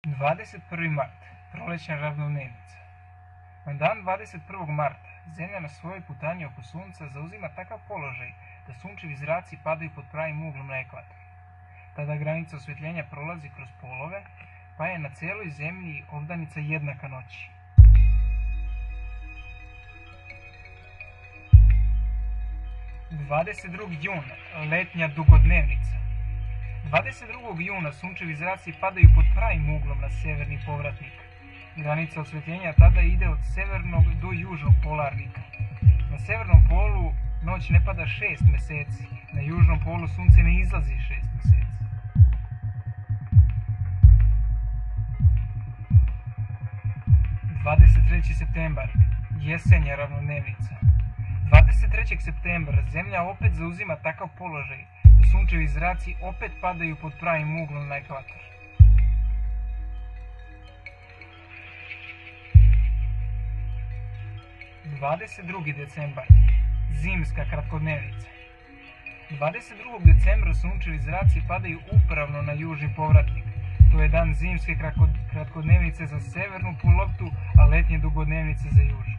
21. mart, prolećna ravnodnevnica. Na dan 21. marta Zemlja na svojoj putanji oko Sunca zauzima takav položaj da sunčevi zraci padaju pod pravim uglom na ekvator. Tada granica osvjetljenja prolazi kroz polove, pa je na cijeloj Zemlji obdanica jednaka noći. jun, letnja dugodnevnica. 22. juna sunčevi zraci padaju pod pravim uglom na severni povratnik. Granica osvjetljenja tada ide od severnog do južnog polarnika. Na severnom polu noć ne pada 6 mjeseci, na južnom polu sunce ne izlazi 6 mjeseci. Septembar, jesenja ravnodnevnica. 23. septembra Zemlja opet zauzima takav položaj da sunčevi zraci opet padaju pod pravim uglom na ekvator. 22. decembar, zimska kratkodnevnica. 22. decembra sunčevi zraci padaju upravno na južni povratnik. To je dan zimske kratkodnevnice za severnu pololoptu, a letnje dugodnevnice za južnu.